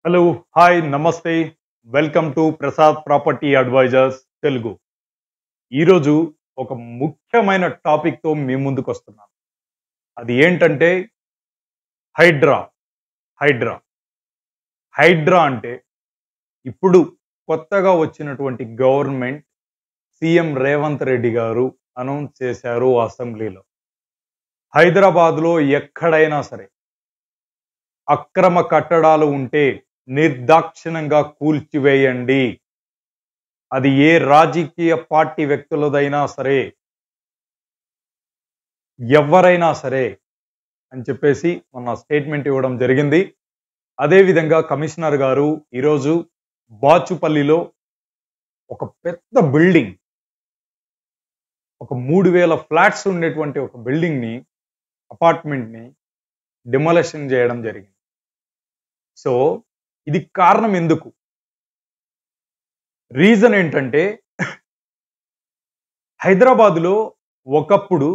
Hello hi namaste welcome to Prasad property advisors Telugu. ఈరోజు ఒక ముఖ్యమైన టాపిక్తో మీ ముందుకు వస్తున్నాను. అది ఏంటంటే హైడ్రా. హైడ్రా హైడ్రా అంటే ఇప్పుడు కొత్తగా వచ్చినటువంటి గవర్నమెంట్ సీఎం రేవంత్ రెడ్డి గారు అనౌన్స్ చేశారు అసెంబ్లీలో. హైదరాబాద్లో ఎక్కడైనా సరే అక్రమ కట్టడాలు ఉంటే నిర్దాక్షిణ్యంగా కూల్చివేయండి. అది ఏ రాజకీయ పార్టీ వ్యక్తులదైనా సరే, ఎవరైనా సరే అని చెప్పేసి మొన్న స్టేట్మెంట్ ఇవ్వడం జరిగింది. అదేవిధంగా కమిషనర్ గారు ఈరోజు బాచుపల్లిలో ఒక పెద్ద బిల్డింగ్, ఒక 3000 ఫ్లాట్స్ ఉండేటువంటి ఒక బిల్డింగ్ని, అపార్ట్మెంట్ని డిమోలేషన్ చేయడం జరిగింది. సో ఇది కారణం ఎందుకు? రీజన్ ఏంటంటే హైదరాబాద్లో ఒకప్పుడు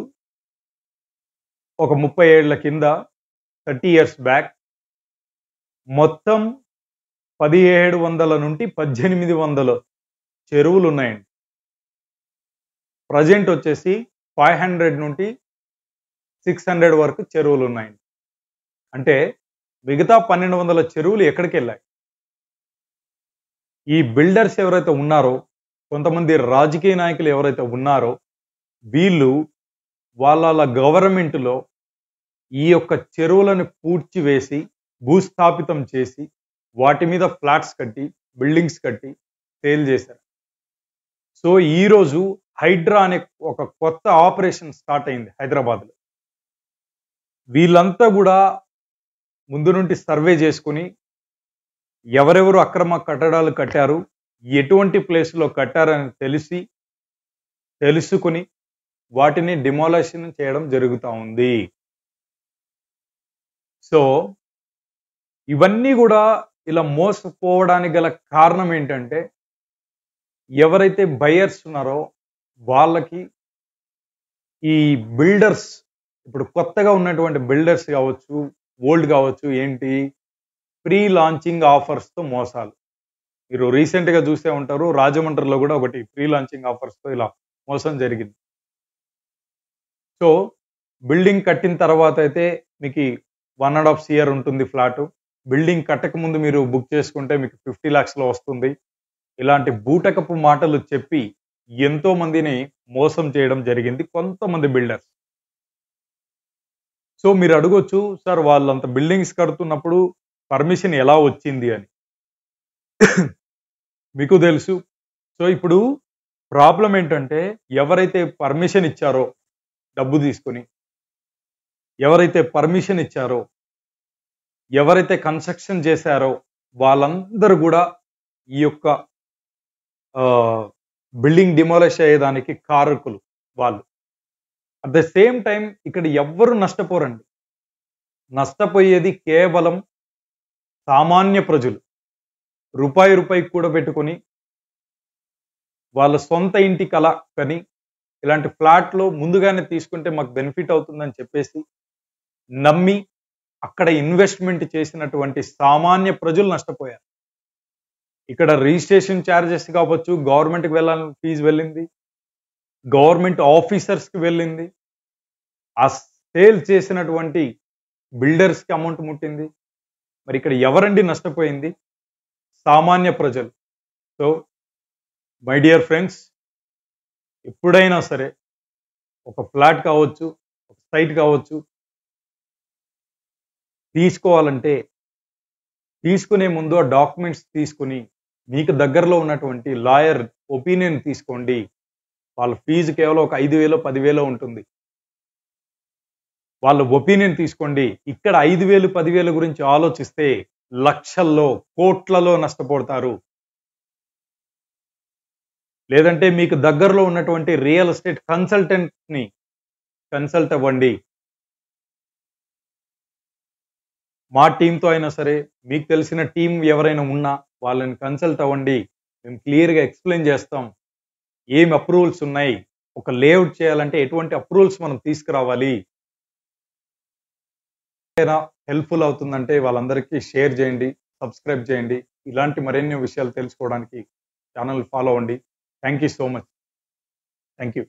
ఒక 30 ఏళ్ల కింద 30 ఇయర్స్ బ్యాక్ మొత్తం 1700 నుండి 1800 చెరువులు ఉన్నాయండి. ప్రజెంట్ వచ్చేసి 500 నుండి 600 వరకు చెరువులు ఉన్నాయండి. అంటే మిగతా 1200 చెరువులు ఎక్కడికి వెళ్ళాయి? ఈ బిల్డర్స్ ఎవరైతే ఉన్నారో, కొంతమంది రాజకీయ నాయకులు ఎవరైతే ఉన్నారో, వీళ్ళు వాళ్ళ గవర్నమెంట్లో ఈ యొక్క చెరువులను పూడ్చివేసి భూస్థాపితం చేసి వాటి మీద ఫ్లాట్స్ కట్టి బిల్డింగ్స్ కట్టి సేల్ చేశారు. సో ఈరోజు హైడ్రా అనే ఒక కొత్త ఆపరేషన్ స్టార్ట్ అయింది హైదరాబాద్లో. వీళ్ళంతా కూడా ముందు నుండి సర్వే చేసుకుని ఎవరెవరు అక్రమ కట్టడాలు కట్టారు, ఎటువంటి ప్లేస్లో కట్టారని తెలుసుకుని వాటిని డిమాలిషన్ చేయడం జరుగుతూ ఉంది. సో ఇవన్నీ కూడా ఇలా మోసపోవడానికి గల కారణం ఏంటంటే, ఎవరైతే బయర్స్ ఉన్నారో వాళ్ళకి ఈ బిల్డర్స్, ఇప్పుడు కొత్తగా ఉన్నటువంటి బిల్డర్స్ కావచ్చు, ఓల్డ్ కావచ్చు, ఏంటి ప్రీ లాంచింగ్ ఆఫర్స్తో మోసాలు. మీరు రీసెంట్గా చూసే ఉంటారు, రాజమండ్రిలో కూడా ఒకటి ప్రీ లాంచింగ్ ఆఫర్స్తో ఇలా మోసం జరిగింది. సో బిల్డింగ్ కట్టిన తర్వాత అయితే మీకు 1.5 CR ఉంటుంది ఫ్లాట్. బిల్డింగ్ కట్టక ముందు మీరు బుక్ చేసుకుంటే మీకు 50 lakhsలో వస్తుంది. ఇలాంటి బూటకపు మాటలు చెప్పి ఎంతో మందిని మోసం చేయడం జరిగింది కొంతమంది బిల్డర్స్. సో మీరు అడగొచ్చు, సార్ వాళ్ళంత బిల్డింగ్స్ కడుతున్నప్పుడు పర్మిషన్ ఎలా వచ్చింది అని. మీకు తెలుసు. సో ఇప్పుడు ప్రాబ్లం ఏంటంటే, ఎవరైతే పర్మిషన్ ఇచ్చారో డబ్బు తీసుకొని, ఎవరైతే పర్మిషన్ ఇచ్చారో, ఎవరైతే కన్స్ట్రక్షన్ చేశారో వాళ్ళందరూ కూడా ఈ యొక్క బిల్డింగ్ డిమాలిష్ అయ్యేదానికి కారకులు వాళ్ళు. అట్ ద సేమ్ టైం ఇక్కడ ఎవ్వరు నష్టపోరండి. నష్టపోయేది కేవలం సామాన్య ప్రజలు. రూపాయి కూడబెట్టుకొని వాళ్ళ సొంత ఇంటి కల కని ఇలాంటి ఫ్లాట్లో ముందుగానే తీసుకుంటే మాకు బెనిఫిట్ అవుతుందని చెప్పేసి నమ్మి అక్కడ ఇన్వెస్ట్మెంట్ చేసినటువంటి సామాన్య ప్రజలు నష్టపోయారు. ఇక్కడ రిజిస్ట్రేషన్ ఛార్జెస్ కావచ్చు, గవర్నమెంట్కి వెళ్ళాలని ఫీజు వెళ్ళింది, గవర్నమెంట్ ఆఫీసర్స్కి వెళ్ళింది, ఆ సేల్ చేసినటువంటి బిల్డర్స్కి అమౌంట్ ముట్టింది. మరి ఇక్కడ ఎవరండి నష్టపోయింది? సామాన్య ప్రజలు. సో మై డియర్ ఫ్రెండ్స్, ఎప్పుడైనా సరే ఒక ఫ్లాట్ కావచ్చు, ఒక సైట్ కావచ్చు, తీసుకోవాలంటే తీసుకునే ముందు ఆ డాక్యుమెంట్స్ తీసుకుని మీకు దగ్గరలో ఉన్నటువంటి లాయర్ ఒపీనియన్ తీసుకోండి. వాళ్ళ ఫీజు కేవలం ఒక 5,000 10,000 ఉంటుంది. వాళ్ళ ఒపీనియన్ తీసుకోండి. ఇక్కడ 5,000 10,000 గురించి ఆలోచిస్తే లక్షల్లో కోట్లలో నష్టపోతారు. లేదంటే మీకు దగ్గరలో ఉన్నటువంటి రియల్ ఎస్టేట్ కన్సల్టెంట్ని కన్సల్ట్ అవ్వండి. మా టీంతో అయినా సరే, మీకు తెలిసిన టీం ఎవరైనా ఉన్నా వాళ్ళని కన్సల్ట్ అవ్వండి. మేము క్లియర్గా ఎక్స్ప్లెయిన్ చేస్తాం. ఏం అప్రూవల్స్ ఉన్నాయి, ఒక లేఅవుట్ చేయాలంటే ఎటువంటి అప్రూవల్స్ మనం తీసుకురావాలి. హెల్ప్ఫుల్ అవుతుందంటే వాళ్ళందరికీ షేర్ చేయండి, సబ్స్క్రైబ్ చేయండి. ఇలాంటి మరిన్ని విషయాలు తెలుసుకోవడానికి ఛానల్ ఫాలో అవ్వండి. Thank you so much. Thank you.